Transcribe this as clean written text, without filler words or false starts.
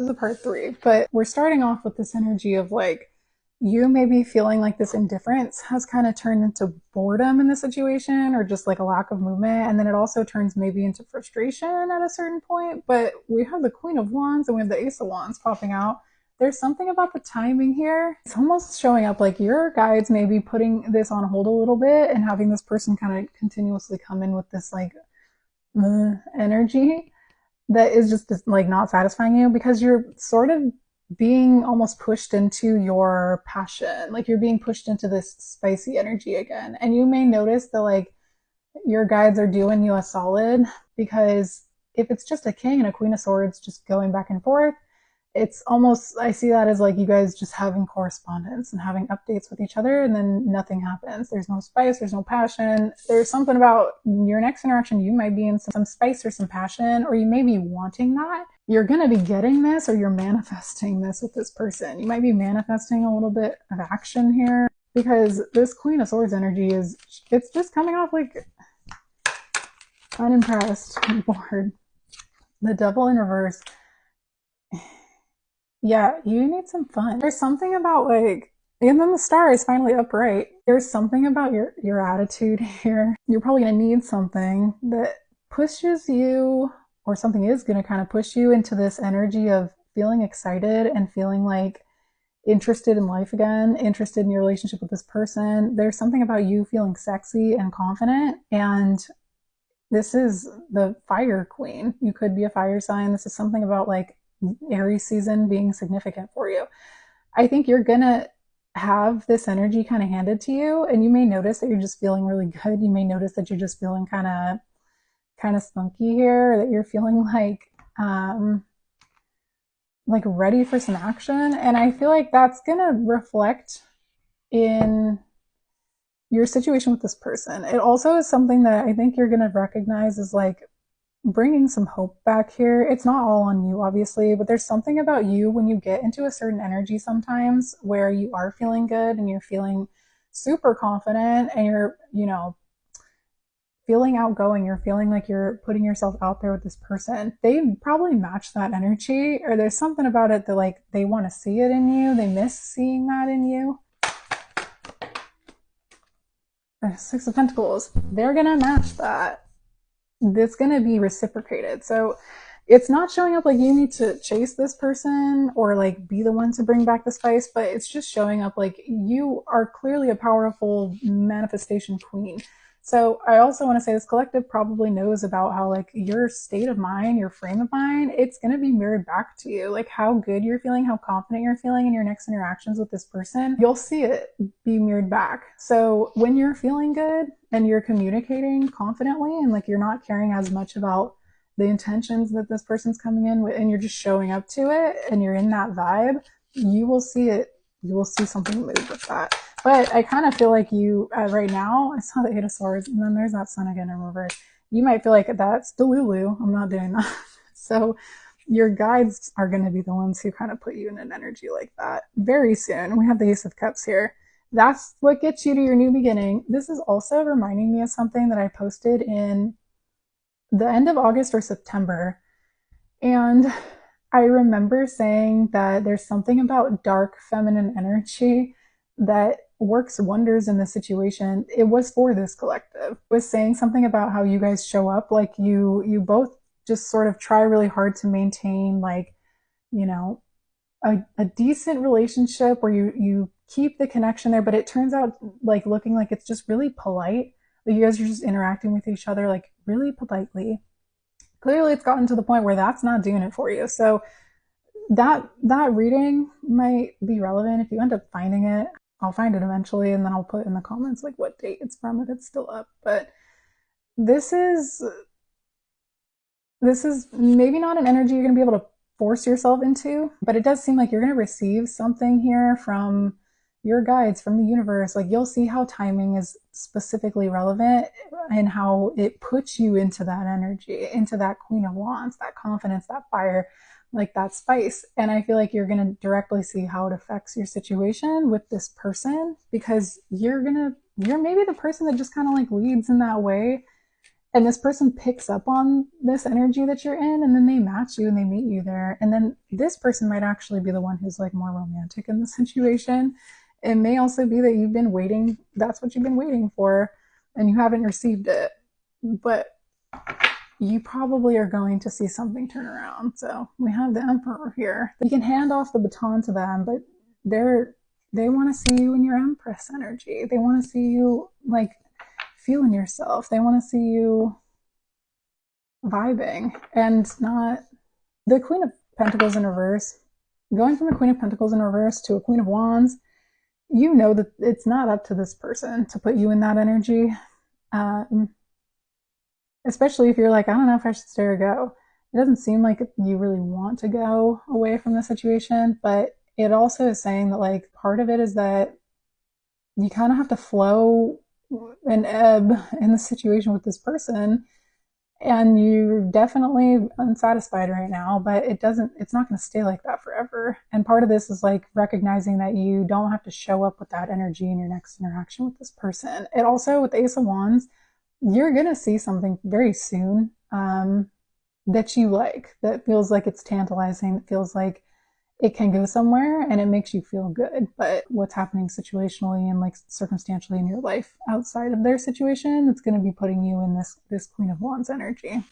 This is a part three, but we're starting off with this energy of like, you may be feeling like this indifference has kind of turned into boredom in the situation or just like a lack of movement. And then it also turns maybe into frustration at a certain point. But we have the Queen of Wands and we have the Ace of Wands popping out. There's something about the timing here. It's almost showing up like your guides may be putting this on hold a little bit and having this person kind of continuously come in with this like energy that is just like not satisfying you because you're sort of being almost pushed into your passion. Like you're being pushed into this spicy energy again. And you may notice that like your guides are doing you a solid because if it's just a king and a queen of swords just going back and forth, it's almost, I see that as like you guys just having correspondence and having updates with each other and then nothing happens. There's no spice, there's no passion. There's something about your next interaction, you might be in some spice or some passion, or you may be wanting that. You're going to be getting this or you're manifesting this with this person. You might be manifesting a little bit of action here because this Queen of Swords energy is, it's just coming off like unimpressed, bored. The Devil in reverse. Yeah, you need some fun. There's something about like, and then the star is finally upright. There's something about your attitude here. You're probably gonna need something that pushes you, or something is gonna kind of push you into this energy of feeling excited and feeling like interested in life again, interested in your relationship with this person. There's something about you feeling sexy and confident, and this is the fire queen. You could be a fire sign. This is something about like Aries season being significant for you. I think you're gonna have this energy kind of handed to you, and you may notice that you're just feeling really good. You may notice that you're just feeling kind of spunky here, that you're feeling like ready for some action. And I feel like that's gonna reflect in your situation with this person. It also is something that I think you're gonna recognize as like bringing some hope back here. It's not all on you, obviously, but there's something about you when you get into a certain energy sometimes where you are feeling good and you're feeling super confident and you're, feeling outgoing. You're feeling like you're putting yourself out there with this person. They probably match that energy, or there's something about it that like they want to see it in you. They miss seeing that in you. The Six of Pentacles, they're gonna match that. It's going to be reciprocated. So it's not showing up like you need to chase this person or like be the one to bring back the spice, but it's just showing up like you are clearly a powerful manifestation queen. So I also want to say this collective probably knows about how like your state of mind, your frame of mind, it's going to be mirrored back to you. Like how good you're feeling, how confident you're feeling in your next interactions with this person, you'll see it be mirrored back. So when you're feeling good and you're communicating confidently and like you're not caring as much about the intentions that this person's coming in with and you're just showing up to it and you're in that vibe, you will see it. You will see something move with that. But I kind of feel like you, right now, I saw the Eight of Swords, and then there's that Sun again in reverse. You might feel like that's Delulu. I'm not doing that. So your guides are going to be the ones who kind of put you in an energy like that very soon. We have the Ace of Cups here. That's what gets you to your new beginning. This is also reminding me of something that I posted in the end of August or September. And I remember saying that there's something about dark feminine energy that works wonders in this situation. It was for this collective. It was saying something about how you guys show up, like you both just sort of try really hard to maintain like, a decent relationship where you keep the connection there, but it turns out like looking like it's just really polite. Like you guys are just interacting with each other like really politely. Clearly it's gotten to the point where that's not doing it for you. So that reading might be relevant if you end up finding it. I'll find it eventually and then I'll put in the comments like what date it's from if it's still up. But this is maybe not an energy you're going to be able to force yourself into, but it does seem like you're going to receive something here from your guides, from the universe. Like you'll see how timing is specifically relevant and how it puts you into that energy, into that Queen of Wands, that confidence, that fire, like that spice. And I feel like you're going to directly see how it affects your situation with this person because you're maybe the person that just kind of like leads in that way. And this person picks up on this energy that you're in, and then they match you and they meet you there. And then this person might actually be the one who's like more romantic in the situation. It may also be that you've been waiting, that's what you've been waiting for, and you haven't received it. But you probably are going to see something turn around. So we have the Emperor here. You can hand off the baton to them, but they want to see you in your Empress energy. They want to see you like feeling yourself. They want to see you vibing and not the Queen of Pentacles in reverse. Going from a Queen of Pentacles in reverse to a Queen of Wands, you know that it's not up to this person to put you in that energy. Especially if you're like, I don't know if I should stay or go. It doesn't seem like you really want to go away from the situation, but it also is saying that like part of it is that you kind of have to flow and ebb in the situation with this person, and you're definitely unsatisfied right now, but it's not going to stay like that forever. And part of this is like recognizing that you don't have to show up with that energy in your next interaction with this person. It also, with the Ace of Wands, you're going to see something very soon that you like, that feels like it's tantalizing, that feels like it can go somewhere and it makes you feel good. But what's happening situationally and like circumstantially in your life outside of their situation, it's going to be putting you in this Queen of Wands energy.